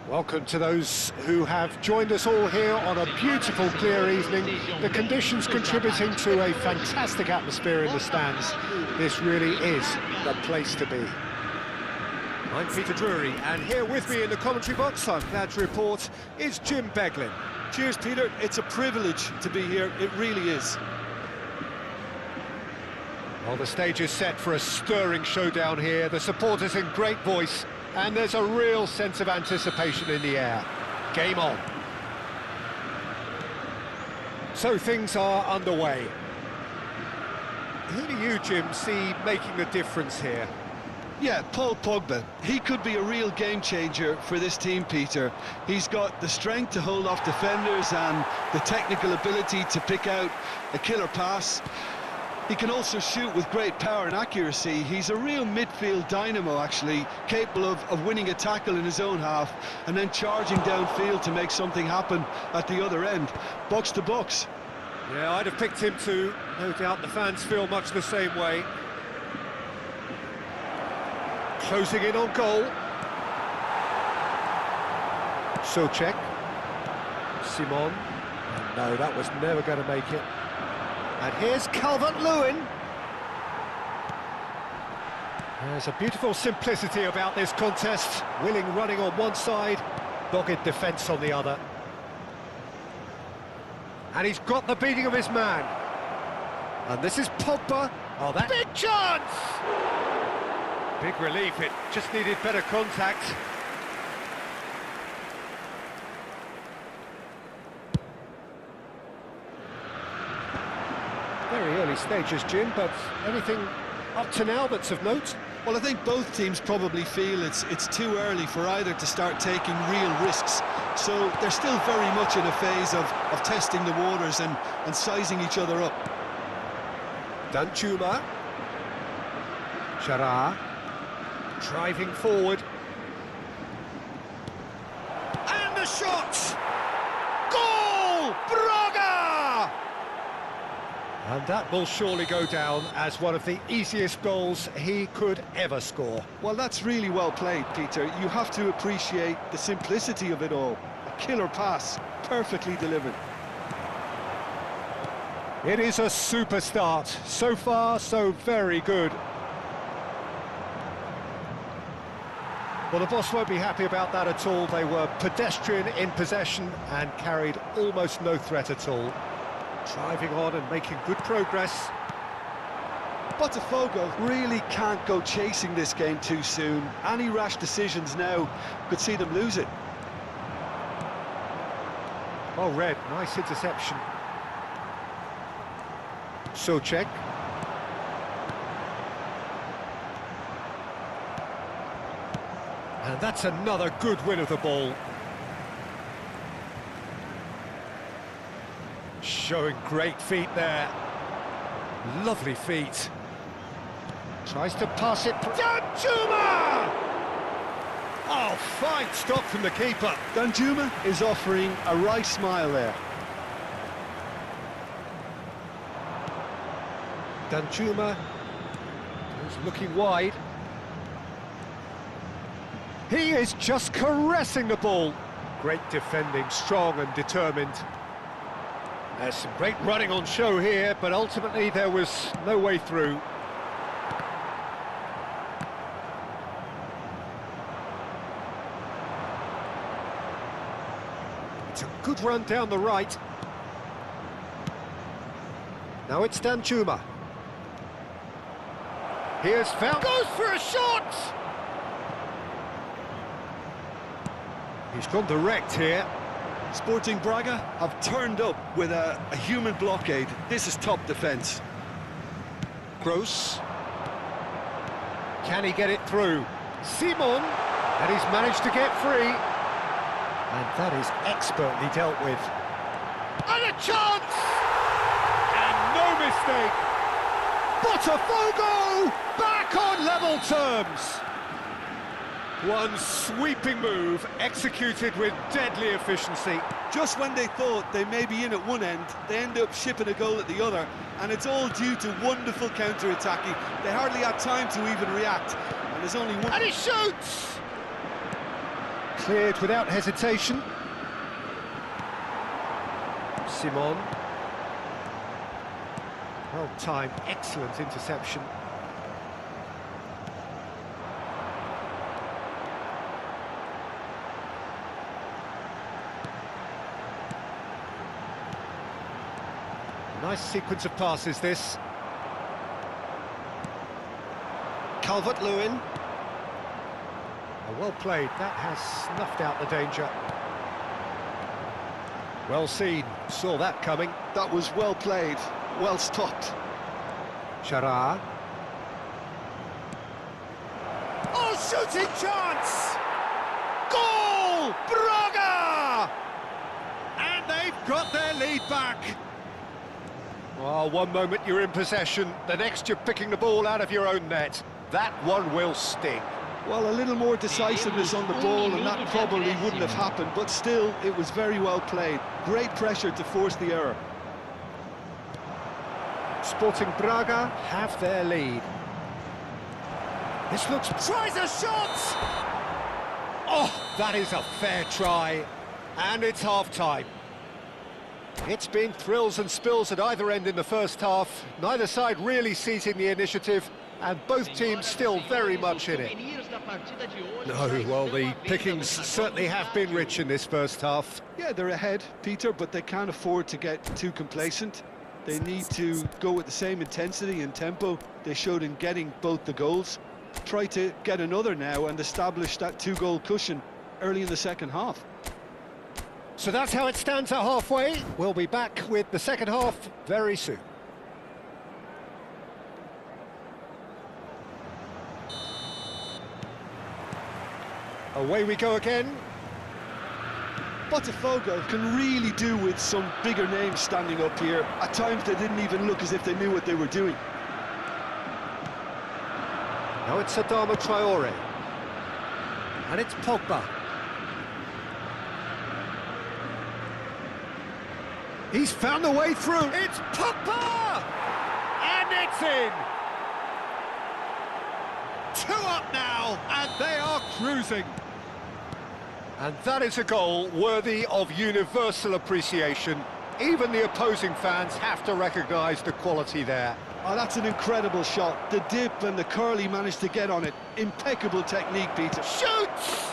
Welcome to those who have joined us all here on a beautiful, clear evening. The conditions contributing to a fantastic atmosphere in the stands. This really is the place to be. I'm Peter Drury, and here with me in the commentary box, I'm glad to report, is Jim Beglin. Cheers, Peter. It's a privilege to be here. It really is. Well, the stage is set for a stirring showdown here. The supporters in great voice, and there's a real sense of anticipation in the air. Game on. So things are underway. Who do you, Jim, see making the difference here? Yeah, Paul Pogba. He could be a real game changer for this team, Peter. He's got the strength to hold off defenders and the technical ability to pick out a killer pass. He can also shoot with great power and accuracy. He's a real midfield dynamo, actually, capable of winning a tackle in his own half and then charging downfield to make something happen at the other end. Box to box. Yeah, I'd have picked him too. No doubt the fans feel much the same way. Closing in on goal. Souček. Simon. No, that was never going to make it. And here's Calvert-Lewin. There's a beautiful simplicity about this contest. Willing running on one side, dogged defence on the other. And he's got the beating of his man. And this is Pogba. Oh, that big chance! Big relief, it just needed better contact. Very early stages, Jim, but anything up to now that's of note? Well, I think both teams probably feel it's too early for either to start taking real risks. So they're still very much in a phase of testing the waters and sizing each other up. Danjuma. Gerrard. Driving forward. And the shot! Goal! Braga! And that will surely go down as one of the easiest goals he could ever score. Well, that's really well played, Peter. You have to appreciate the simplicity of it all. A killer pass, perfectly delivered. It is a super start. So far, so very good. Well, the boss won't be happy about that at all. They were pedestrian in possession and carried almost no threat at all. Driving on and making good progress. Botafogo really can't go chasing this game too soon. Any rash decisions now could see them lose it. Oh, Red, nice interception. Souček. And that's another good win of the ball. Showing great feet there. Lovely feet. Tries to pass it. Danjuma! Oh, fine stop from the keeper. Danjuma is offering a right smile there. Danjuma is looking wide. He is just caressing the ball. Great defending, strong and determined. There's some great running on show here, but ultimately there was no way through. It's a good run down the right. Now it's Danjuma. Here's found. Goes for a shot! He's gone direct here. Sporting Braga have turned up with a human blockade. This is top defence. Gross. Can he get it through? Simon, and he's managed to get free. And that is expertly dealt with. And a chance! And no mistake. Botafogo back on level terms. One sweeping move, executed with deadly efficiency. Just when they thought they may be in at one end, they end up shipping a goal at the other, and it's all due to wonderful counter-attacking. They hardly had time to even react, and there's only one... And he shoots! Cleared without hesitation. Simon. Well timed, excellent interception. Nice sequence of passes, this. Calvert-Lewin. Oh, well played. That has snuffed out the danger. Well seen. Saw that coming. That was well played, well stopped. Chara. Oh, shooting chance! Goal! Braga! And they've got their lead back. Well, one moment you're in possession, the next you're picking the ball out of your own net. That one will sting. Well, a little more decisiveness on the ball and that probably wouldn't have happened, but still, it was very well played. Great pressure to force the error. Sporting Braga have their lead. This looks... Tries a shot! Oh, that is a fair try. And it's half-time. It's been thrills and spills at either end in the first half. Neither side really seizing the initiative, and both teams still very much in it. No, well, the pickings certainly have been rich in this first half. Yeah, they're ahead, Peter, but they can't afford to get too complacent. They need to go with the same intensity and tempo they showed in getting both the goals. Try to get another now and establish that two-goal cushion early in the second half. So that's how it stands at halfway. We'll be back with the second half very soon. Away we go again. Botafogo can really do with some bigger names standing up here. At times they didn't even look as if they knew what they were doing. Now it's Adama Traore. And it's Pogba. He's found a way through. It's Pogba! And it's in! 2 up now, and they are cruising. And that is a goal worthy of universal appreciation. Even the opposing fans have to recognise the quality there. Oh, that's an incredible shot. The dip and the curl he managed to get on it. Impeccable technique, Peter. Shoots!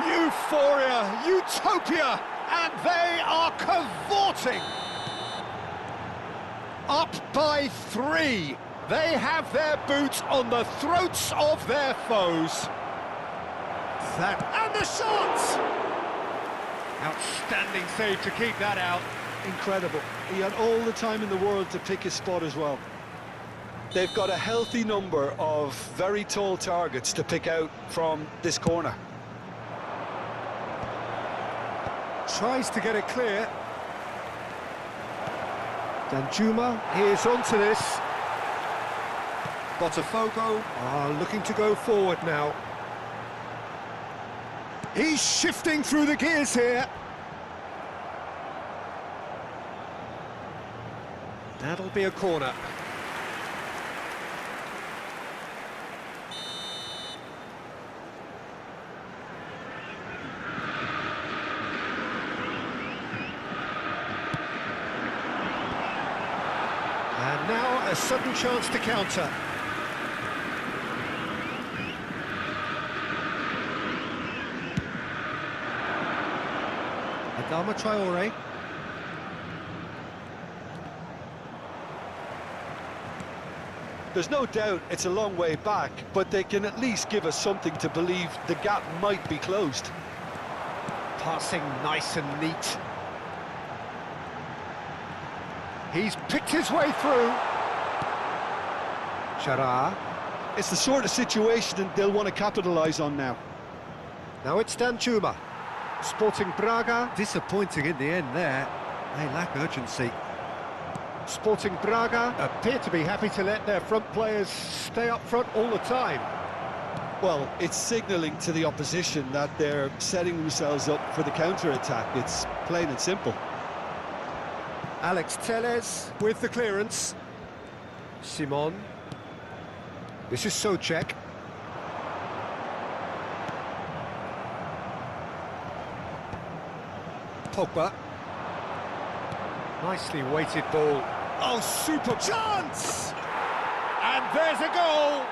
Euphoria, utopia, and they are cavorting. Up by 3. They have their boots on the throats of their foes. That and the shot! Outstanding save to keep that out. Incredible. He had all the time in the world to pick his spot as well. They've got a healthy number of very tall targets to pick out from this corner. Tries to get it clear. Danjuma is onto this. Botafogo are looking to go forward now. He's shifting through the gears here. That'll be a corner. And now a sudden chance to counter. Adama Traore. There's no doubt it's a long way back, but they can at least give us something to believe the gap might be closed. Passing nice and neat. He's picked his way through. Chara. It's the sort of situation they'll want to capitalise on now. Now it's Danjuma. Sporting Braga. Disappointing in the end there. They lack urgency. Sporting Braga appear to be happy to let their front players stay up front all the time. Well, it's signalling to the opposition that they're setting themselves up for the counter-attack. It's plain and simple. Alex Telles with the clearance. Simon. This is Souček. Pogba. Nicely weighted ball. Oh, super chance! And there's a goal!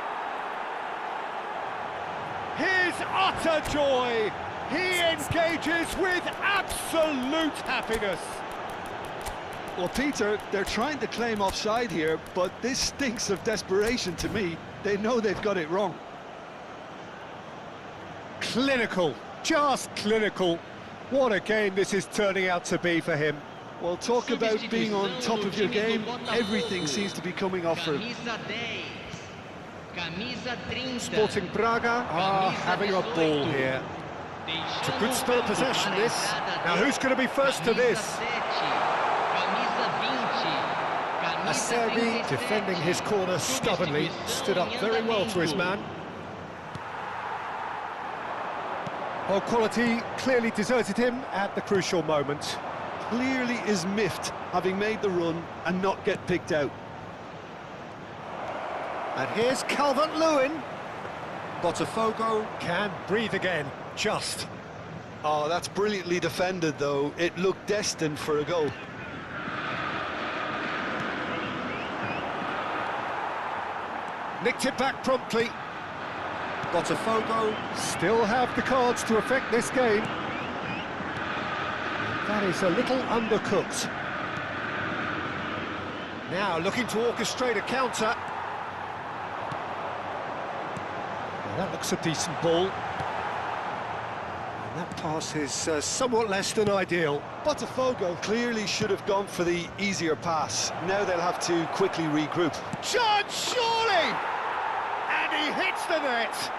His utter joy! He engages with absolute happiness! Well, Peter, they're trying to claim offside here, but this stinks of desperation to me. They know they've got it wrong. Clinical, just clinical. What a game this is turning out to be for him. Well, talk about being on top of your game. Everything seems to be coming off for him. Sporting Braga are having a ball here. It's a good spell of possession, this. Now, who's going to be first to this? Acerbi, defending his corner stubbornly, stood up very well to his man. Well, quality clearly deserted him at the crucial moment. Clearly is miffed, having made the run and not get picked out. And here's Calvert-Lewin. Botafogo can breathe again, just. Oh, that's brilliantly defended, though. It looked destined for a goal. Nicked it back promptly. Botafogo still have the cards to affect this game. That is a little undercooked. Now looking to orchestrate a counter. Well, that looks a decent ball. And that pass is somewhat less than ideal. Botafogo clearly should have gone for the easier pass. Now they'll have to quickly regroup. Chance, surely! And he hits the net!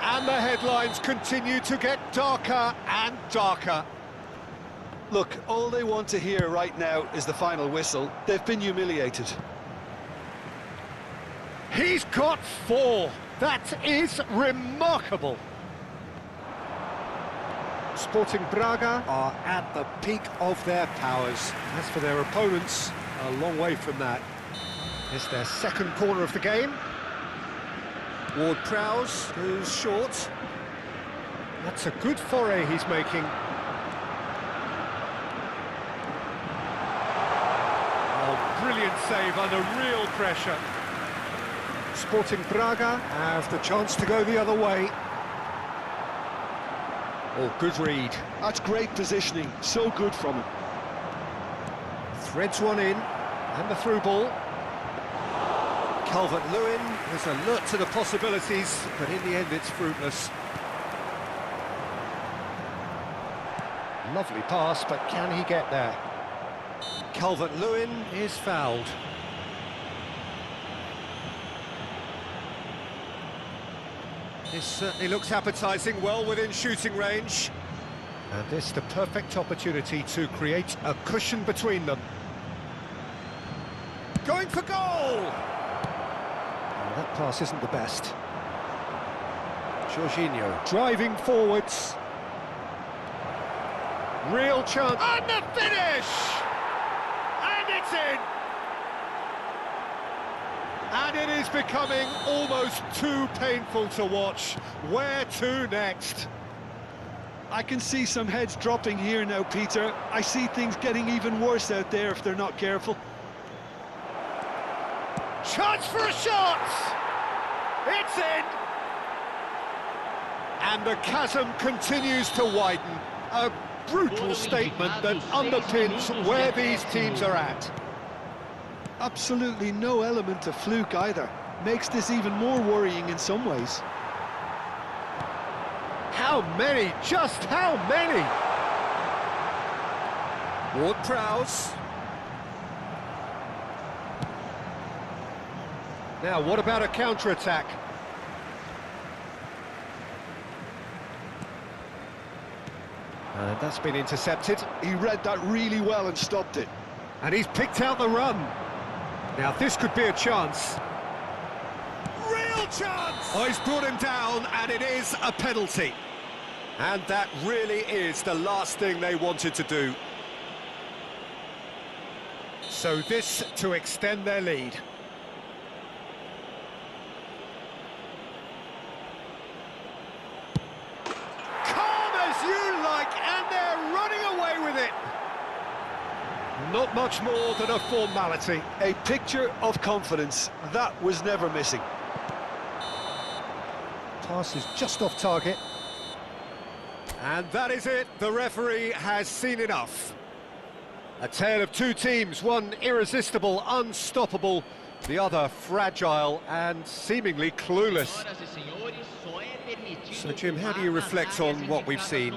And the headlines continue to get darker and darker. Look, all they want to hear right now is the final whistle. They've been humiliated. He's got 4. That is remarkable. Sporting Braga are at the peak of their powers. As for their opponents, a long way from that. It's their second corner of the game. Ward-Prowse goes short. That's a good foray he's making. Oh, brilliant save under real pressure. Sporting Braga have the chance to go the other way. Oh, good read. That's great positioning, so good from him. Threads one in, and the through ball. Calvert-Lewin is alert to the possibilities, but in the end it's fruitless. Lovely pass, but can he get there? Calvert-Lewin is fouled. This certainly looks appetising, well within shooting range. And this the perfect opportunity to create a cushion between them. going for goal! Oh, that pass isn't the best. Jorginho driving forwards. Real chance. And the finish! And it's in! And it is becoming almost too painful to watch. Where to next? I can see some heads dropping here now, Peter. I see things getting even worse out there if they're not careful. Chance for a shot! It's in! And the chasm continues to widen. A brutal statement that underpins where these teams are at. Absolutely no element of fluke either. Makes this even more worrying in some ways. How many? Just how many? Ward-Prowse. Now, what about a counter-attack? And that's been intercepted. He read that really well and stopped it. And he's picked out the run. Now, this could be a chance. Real chance! Oh, he's brought him down, and it is a penalty. And that really is the last thing they wanted to do. So this to extend their lead. Calm as you like, and they're running away with it. Not much more than a formality. A picture of confidence. That was never missing. Pass is just off target. And that is it. The referee has seen enough. A tale of two teams, one irresistible, unstoppable, the other fragile and seemingly clueless. So, Jim, how do you reflect on what we've seen?